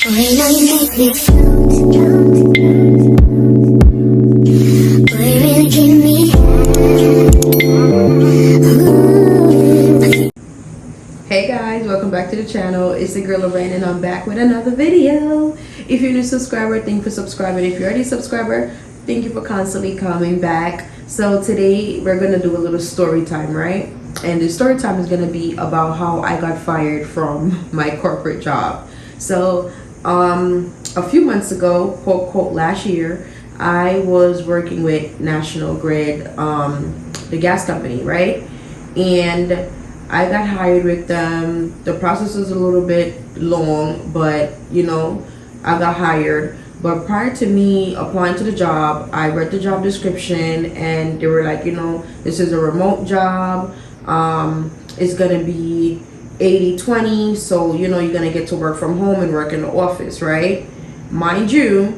Boy, now you make me float. Boy, you really give me. Hey guys, welcome back to the channel. It's the girl Lorraine and I'm back with another video. If you're a new subscriber, thank you for subscribing. If you're already a subscriber, thank you for constantly coming back. So today we're gonna do a little story time, right? And the story time is gonna be about how I got fired from my corporate job. So a few months ago, quote last year, I was working with National Grid, the gas company, right? And I got hired with them. The process was a little bit long, but you know, I got hired. But prior to me applying to the job, I read the job description and they were like, you know, this is a remote job. It's gonna be 80-20, so you know you're gonna get to work from home and work in the office, right? Mind you,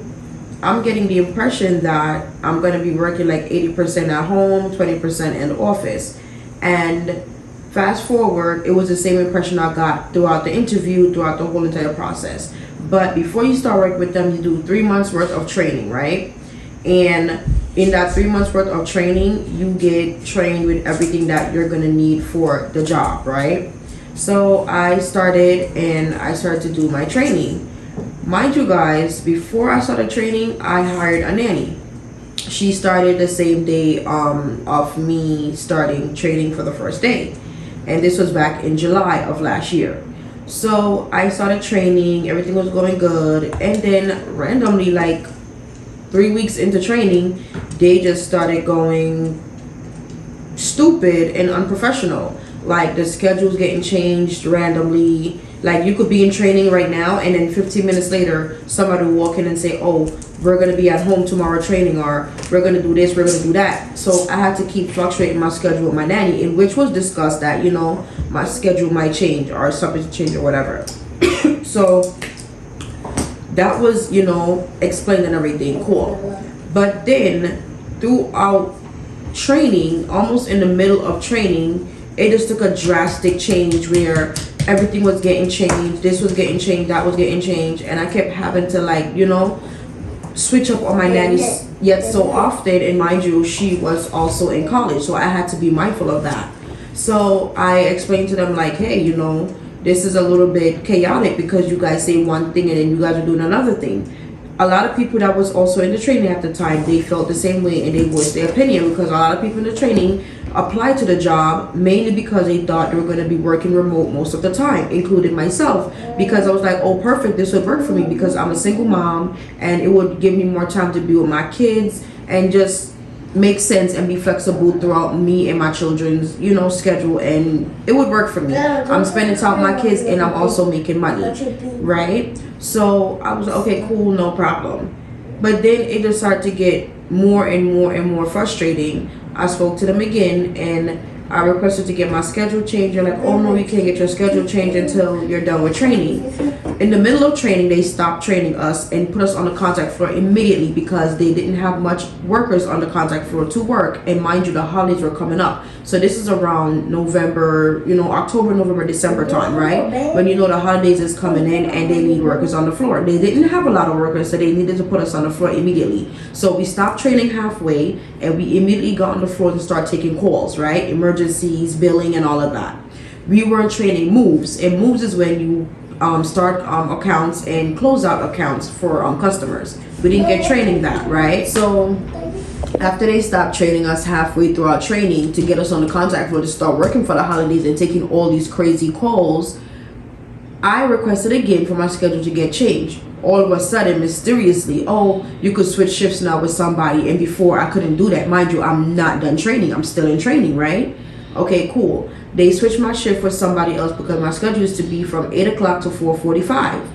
I'm getting the impression that I'm gonna be working like 80% at home, 20% in the office. And fast forward, it was the same impression I got throughout the interview, throughout the whole entire process. But before you start working with them, you do 3 months worth of training, right? And in that 3 months worth of training, you get trained with everything that you're gonna need for the job, right? So I started to do my training. Mind you guys, before I started training, I hired a nanny. She started the same day of me starting training for the first day. And this was back in July of last year. So I started training, everything was going good, and then randomly, like 3 weeks into training, they just started going stupid and unprofessional. Like the schedule's getting changed randomly. Like you could be in training right now and then 15 minutes later somebody will walk in and say, oh, we're gonna be at home tomorrow training, or we're gonna do this, we're gonna do that. So I had to keep fluctuating my schedule with my nanny, in which was discussed that, you know, my schedule might change or something change or whatever. So that was, you know, explained and everything, cool. But then throughout training, almost in the middle of training, it just took a drastic change where everything was getting changed, this was getting changed, that was getting changed, and I kept having to, like, you know, switch up on my nannies yet so often. And mind you, she was also in college, so I had to be mindful of that. So I explained to them like, hey, you know, this is a little bit chaotic because you guys say one thing and then you guys are doing another thing. A lot of people that was also in the training at the time, they felt the same way and they voiced their opinion, because a lot of people in the training applied to the job mainly because they thought they were going to be working remote most of the time, including myself, because I was like, oh perfect, this would work for me because I'm a single mom and it would give me more time to be with my kids and just make sense and be flexible throughout me and my children's, you know, schedule, and it would work for me. I'm spending time with my kids and I'm also making money, right? So I was like, okay, cool, no problem. But then it just started to get more and more and more frustrating. I spoke to them again and I requested to get my schedule changed. They're like, oh no, you can't get your schedule changed until you're done with training. In the middle of training, they stopped training us and put us on the contact floor immediately because they didn't have much workers on the contact floor to work. And mind you, the holidays were coming up. So this is around November, you know, October, November, December time, right? When you know the holidays is coming in and they need workers on the floor. They didn't have a lot of workers, so they needed to put us on the floor immediately. So we stopped training halfway and we immediately got on the floor and started taking calls, right? Emergencies, billing, and all of that. We weren't training moves, and moves is when you start accounts and close out accounts for customers. We didn't get training that, right? So after they stopped training us halfway through our training to get us on the contact floor to start working for the holidays and taking all these crazy calls, I requested again for my schedule to get changed. All of a sudden, mysteriously, oh, you could switch shifts now with somebody, and before I couldn't do that. Mind you, I'm not done training, I'm still in training, right? Okay, cool. They switched my shift with somebody else because my schedule used to be from 8 o'clock to 4:45.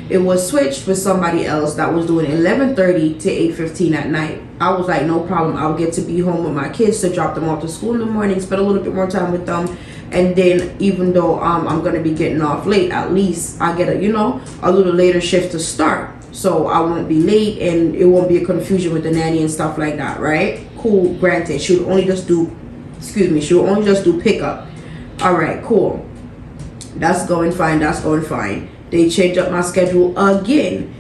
It was switched with somebody else that was doing 11:30 to 8:15 at night. I was like, no problem, I'll get to be home with my kids to drop them off to school in the morning, spend a little bit more time with them, and then even though I'm gonna be getting off late, at least I get a, you know, a little later shift to start, so I won't be late and it won't be a confusion with the nanny and stuff like that, right? Cool, granted, she would only just do pickup. All right, cool. That's going fine. They changed up my schedule again.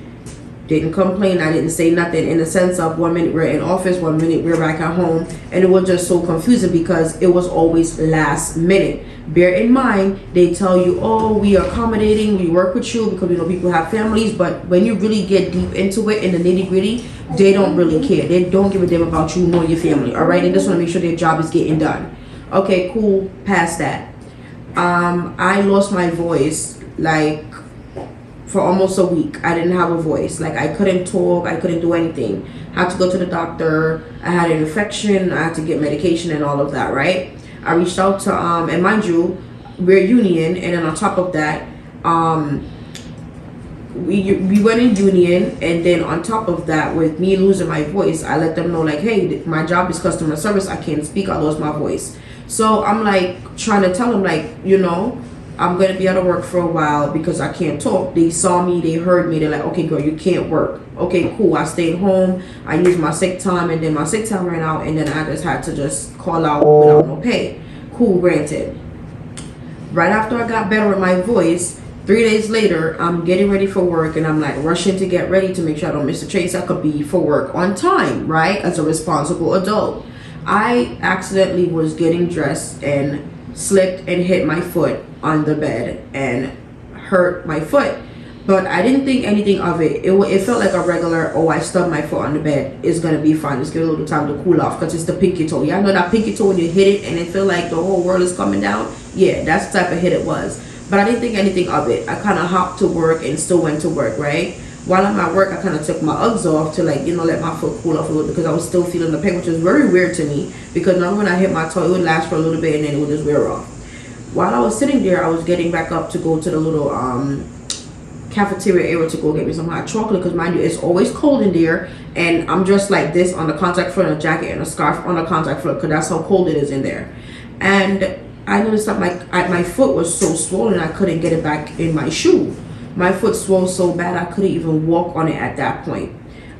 Didn't complain. I didn't say nothing, in the sense of 1 minute we're in office, 1 minute we're back at home, and it was just so confusing because it was always last minute. Bear in mind, they tell you, oh, we are accommodating, we work with you because we know people have families, but when you really get deep into it, in the nitty gritty, they don't really care. They don't give a damn about you nor your family. All right, they just want to make sure their job is getting done. Okay, cool. Past that, I lost my voice like for almost a week. I didn't have a voice. Like, I couldn't talk, I couldn't do anything. I had to go to the doctor. I had an infection. I had to get medication and all of that, right? I reached out to and mind you, we're union, and then on top of that, we went in union, and then on top of that, with me losing my voice, I let them know, like, hey, my job is customer service, I can't speak, I lost my voice. So I'm like trying to tell them, like, you know, I'm gonna be out of work for a while because I can't talk. They saw me, they heard me, they're like, okay girl, you can't work. Okay, cool. I stayed home, I used my sick time, and then my sick time ran out, and then I just had to just call out without no pay. Cool, granted. Right after I got better with my voice, 3 days later, I'm getting ready for work, and I'm like rushing to get ready to make sure I don't miss the train so I could be for work on time, right? As a responsible adult. I accidentally was getting dressed and slipped and hit my foot on the bed and hurt my foot, but I didn't think anything of it. It felt like a regular, oh, I stubbed my foot on the bed, it's gonna be fine, just give it a little time to cool off, because it's the pinky toe. Yeah, I know that pinky toe when you hit it and it feel like the whole world is coming down. Yeah, that's the type of hit it was, but I didn't think anything of it. I kind of hopped to work and still went to work, right? While I'm at work, I kind of took my Uggs off to, like, you know, let my foot cool off a little, because I was still feeling the pain, which was very weird to me, because normally when I hit my toe, it would last for a little bit and then it would just wear off. While I was sitting there, I was getting back up to go to the little cafeteria area to go get me some hot chocolate, because mind you, it's always cold in there, and I'm dressed like this on the contact foot, and a jacket and a scarf on the contact foot, because that's how cold it is in there. And I noticed that my foot was so swollen, I couldn't get it back in my shoe. My foot swelled so bad I couldn't even walk on it at that point.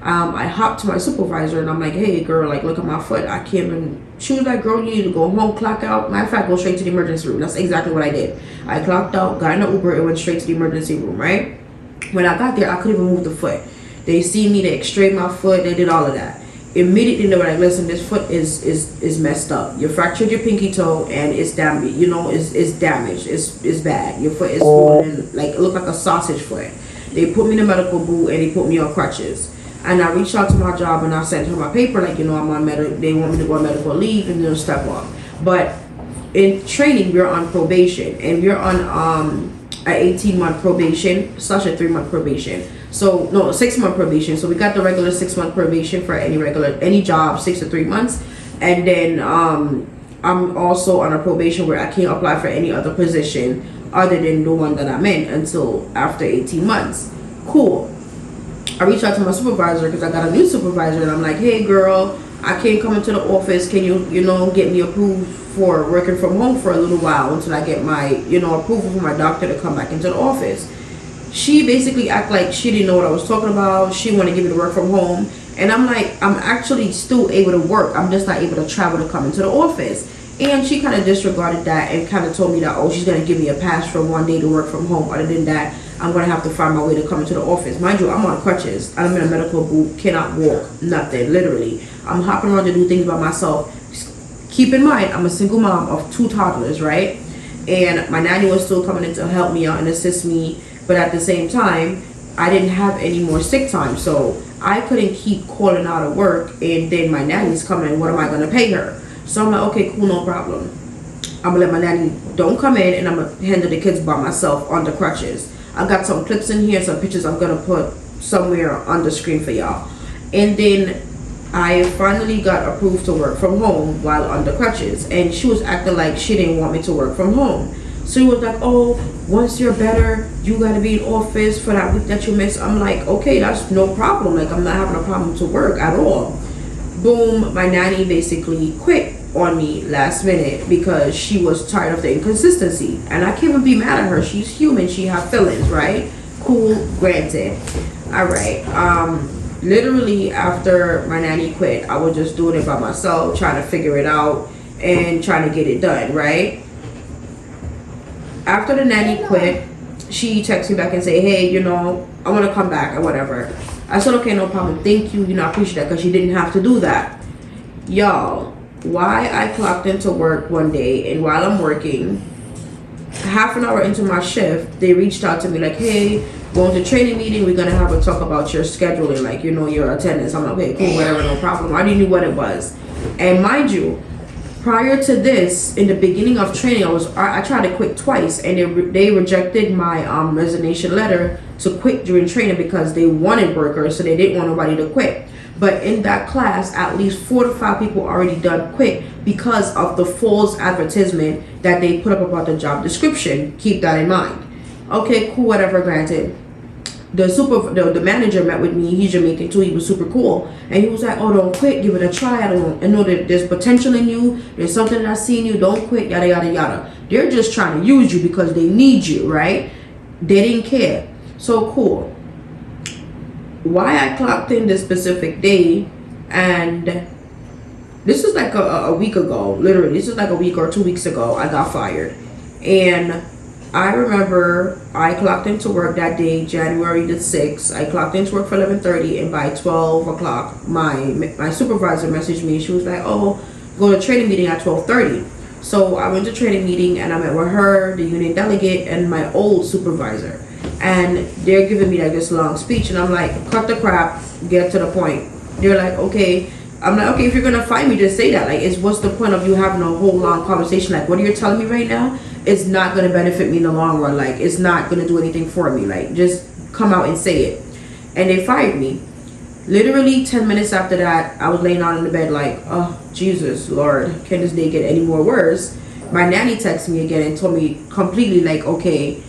I hopped to my supervisor and I'm like, hey girl, like, look at my foot, I can't even. She was like, girl, you need to go home, clock out. Matter of fact, go straight to the emergency room. That's exactly what I did. I clocked out, got in an Uber, and went straight to the emergency room, right? When I got there, I couldn't even move the foot. They see me, they x-rayed my foot, they did all of that. Immediately they were like, listen, this foot is messed up. You fractured your pinky toe and it's damaged, you know, it's damaged, it's bad. Your foot is swollen, like, it looked like a sausage foot. They put me in a medical boot and they put me on crutches. And I reached out to my job and I sent her my paper, like, you know, I'm on they want me to go on medical leave and then step off. But in training, we're on probation, and we're on an 18-month probation slash a 3-month probation. So no, 6-month probation. So we got the regular 6-month probation for any job, 6 to 3 months, and then I'm also on a probation where I can't apply for any other position other than the one that I'm in until after 18 months. Cool. I reached out to my supervisor because I got a new supervisor, and I'm like, hey girl, I can't come into the office. Can you know, get me approved for working from home for a little while until I get my, you know, approval from my doctor to come back into the office. She basically acted like she didn't know what I was talking about. She wanted to give me the work from home, and I'm like, I'm actually still able to work, I'm just not able to travel to come into the office. And she kind of disregarded that and kind of told me that, oh, she's going to give me a pass for 1 day to work from home. Other than that, I'm going to have to find my way to come into the office. Mind you, I'm on crutches. I'm in a medical boot, cannot walk, nothing, literally. I'm hopping around to do things by myself. Keep in mind, I'm a single mom of 2 toddlers, right? And my nanny was still coming in to help me out and assist me. But at the same time, I didn't have any more sick time. So I couldn't keep calling out of work and then my nanny's coming. What am I going to pay her? So I'm like, okay, cool, no problem. I'm gonna let my nanny don't come in, and I'm gonna handle the kids by myself on the crutches. I've got some clips in here, some pictures I'm gonna put somewhere on the screen for y'all. And then I finally got approved to work from home while on the crutches, and she was acting like she didn't want me to work from home. So she was like, oh, once you're better, you gotta be in office for that week that you missed. I'm like, okay, that's no problem. Like, I'm not having a problem to work at all. Boom, my nanny basically quit on me last minute because she was tired of the inconsistency. And I can't even be mad at her. She's human, she has feelings, right? Cool, granted. Alright, literally after my nanny quit, I was just doing it by myself, trying to figure it out and trying to get it done, right? After the nanny quit, she texted me back and say, hey, you know, I want to come back or whatever. I said, okay, no problem, thank you, you know, I appreciate that, because she didn't have to do that. Y'all, why I clocked into work one day, and while I'm working, half an hour into my shift, they reached out to me like, hey, going to training meeting, we're gonna have a talk about your scheduling, like, you know, your attendance. I'm like, okay, cool, whatever, no problem. I already knew what it was. And mind you, prior to this, in the beginning of training, I tried to quit twice, and they rejected my resignation letter to quit during training because they wanted workers, so they didn't want nobody to quit. But in that class, at least 4 to 5 people already done quit because of the false advertisement that they put up about the job description. Keep that in mind. Okay, cool, whatever, granted. The manager met with me. He's Jamaican too. He was super cool, and he was like, "Oh, don't quit. Give it a try. I know that there's potential in you. There's something that I see in you. Don't quit. Yada yada yada." They're just trying to use you because they need you, right? They didn't care. So cool. Why I clocked in this specific day, and this was like a week ago. Literally, this was like a week or 2 weeks ago. I got fired, and I remember I clocked into work that day, January the 6th. I clocked into work for 11:30, and by 12 o'clock, my supervisor messaged me. She was like, oh, go to training meeting at 12:30. So I went to training meeting, and I met with her, the union delegate, and my old supervisor. And they're giving me like this long speech, and I'm like, cut the crap, get to the point. They're like, okay. I'm like, okay, if you're gonna fight me, just say that. Like, what's the point of you having a whole long conversation? Like, what are you telling me right now? It's not gonna benefit me in the long run. Like, it's not gonna do anything for me. Like, just come out and say it. And they fired me. Literally 10 minutes after that, I was laying out in the bed like, oh, Jesus, Lord, can this day get any more worse? My nanny texted me again and told me completely like, okay,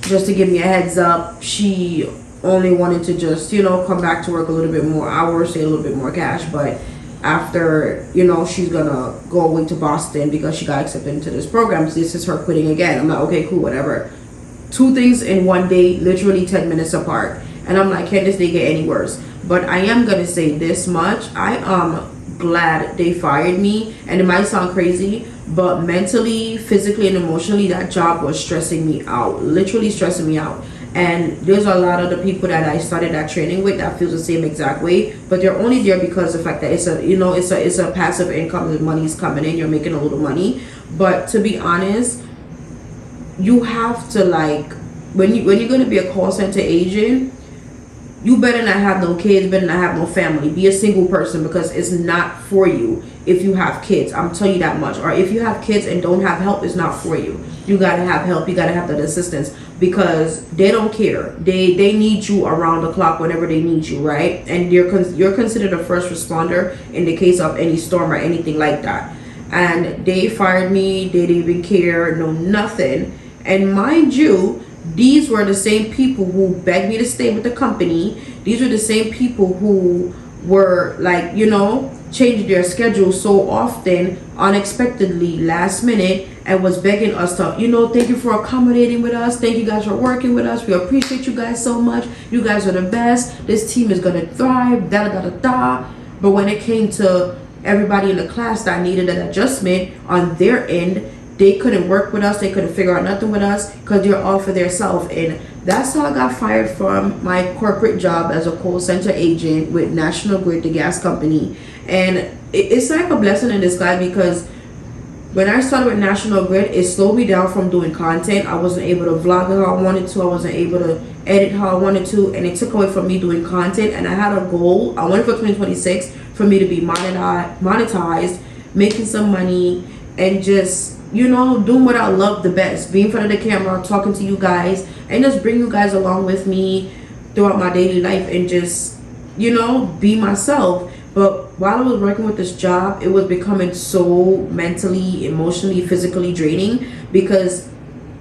just to give me a heads up, she only wanted to just, you know, come back to work a little bit more hours, say a little bit more cash, but after, you know, she's gonna go away to Boston because she got accepted into this program. So this is her quitting again. I'm like, okay, cool, whatever. 2 things in one day, literally 10 minutes apart. And I'm like, can this day get any worse? But I am gonna say this much. I am glad they fired me. And it might sound crazy, but mentally, physically, and emotionally, that job was stressing me out. Literally stressing me out. And there's a lot of the people that I started that training with that feels the same exact way, but they're only there because of the fact that it's a, you know, it's a passive income. The money's coming in, you're making a little money. But to be honest, you have to, like, when you're going to be a call center agent, you better not have no kids, better not have no family. Be a single person, because it's not for you if you have kids. I'm telling you that much. Or if you have kids and don't have help, it's not for you. You gotta have help. You gotta have that assistance, because they don't care. They need you around the clock whenever they need you, right? And you're considered a first responder in the case of any storm or anything like that. And they fired me. They didn't even care. No, nothing. And mind you, these were the same people who begged me to stay with the company. These were the same people who were, like, you know, changing their schedule so often, unexpectedly, last minute, and was begging us to, you know, thank you for accommodating with us. Thank you guys for working with us. We appreciate you guys so much. You guys are the best. This team is going to thrive, da da da da. But when it came to everybody in the class that needed an adjustment on their end, they couldn't work with us. They couldn't figure out nothing with us because they're all for themselves. And that's how I got fired from my corporate job as a call center agent with National Grid, the gas company. And it's like a blessing in disguise, because when I started with National Grid, it slowed me down from doing content. I wasn't able to vlog how I wanted to. I wasn't able to edit how I wanted to. And it took away from me doing content. And I had a goal. I wanted for 2026 for me to be monetized, making some money, and just, you know, doing what I love the best. Being in front of the camera, talking to you guys, and just bring you guys along with me throughout my daily life, and just, you know, be myself. But while I was working with this job, it was becoming so mentally, emotionally, physically draining, because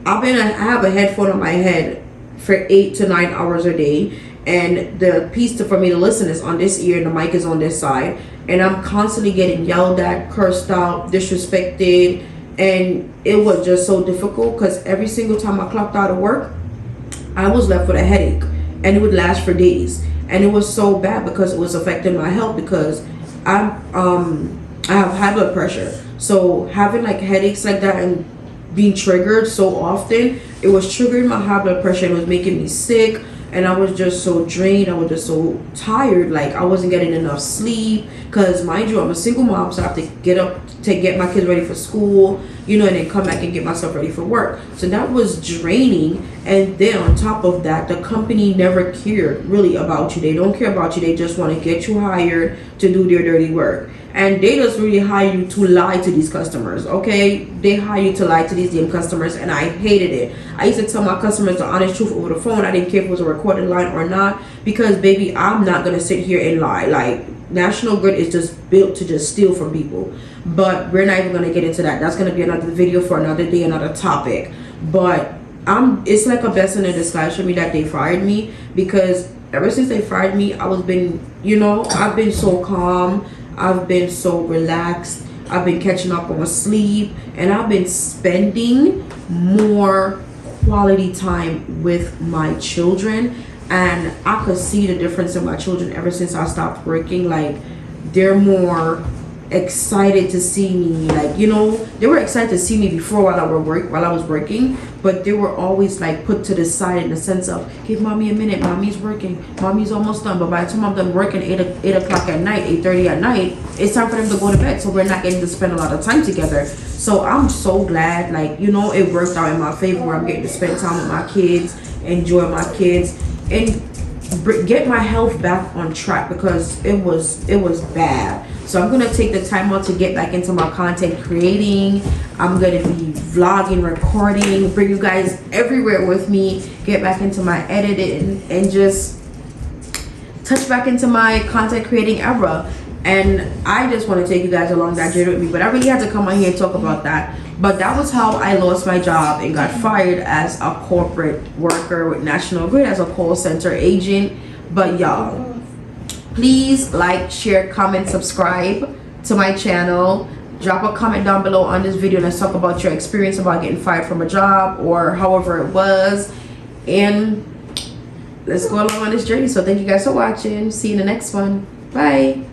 I have a headphone on my head for 8 to 9 hours a day, and the piece for me to listen is on this ear and the mic is on this side, and I'm constantly getting yelled at, cursed out, disrespected. And it was just so difficult, because every single time I clocked out of work, I was left with a headache, and it would last for days. And it was so bad because it was affecting my health, because I have high blood pressure. So having like headaches like that and being triggered so often. It was triggering my high blood pressure. It was making me sick, and I was just so drained. I was just so tired. Like, I wasn't getting enough sleep, because mind you, I'm a single mom, so I have to get up to get my kids ready for school, you know, and then come back and get myself ready for work. So that was draining. And then on top of that, the company never cared really about you. They don't care about you. They just want to get you hired to do their dirty work. And they just really hire you to lie to these customers, okay? They hire you to lie to these damn customers, and I hated it. I used to tell my customers the honest truth over the phone. I didn't care if it was a recorded line or not, because baby, I'm not gonna sit here and lie. Like, National Grid is just built to just steal from people. But we're not even gonna get into that. That's gonna be another video for another day, another topic. But it's like a blessing in disguise for me that they fired me, because ever since they fired me, I've been so calm. I've been so relaxed. I've been catching up on sleep, and I've been spending more quality time with my children. And I could see the difference in my children ever since I stopped working. Like, they're more excited to see me. Like, they were excited to see me before while I was working, but they were always like put to the side in the sense of, give mommy a minute, mommy's working, mommy's almost done. But by the time I'm done working 8 o'clock at night, 8:30 at night, it's time for them to go to bed, so we're not getting to spend a lot of time together. So I'm so glad, like, it worked out in my favor, where I'm getting to spend time with my kids, enjoy my kids, and get my health back on track, because it was bad. So I'm gonna take the time out to get back into my content creating. I'm gonna be vlogging, recording, bring you guys everywhere with me, get back into my editing, and just touch back into my content creating era. And I just want to take you guys along that journey with me, but I really had to come on here and talk about that. But that was how I lost my job and got fired as a corporate worker with National Grid, as a call center agent. But y'all, please like, share, comment, subscribe to my channel. Drop a comment down below on this video. Let's talk about your experience about getting fired from a job, or however it was, and let's go along on this journey. So thank you guys for watching. See you in the next one. Bye.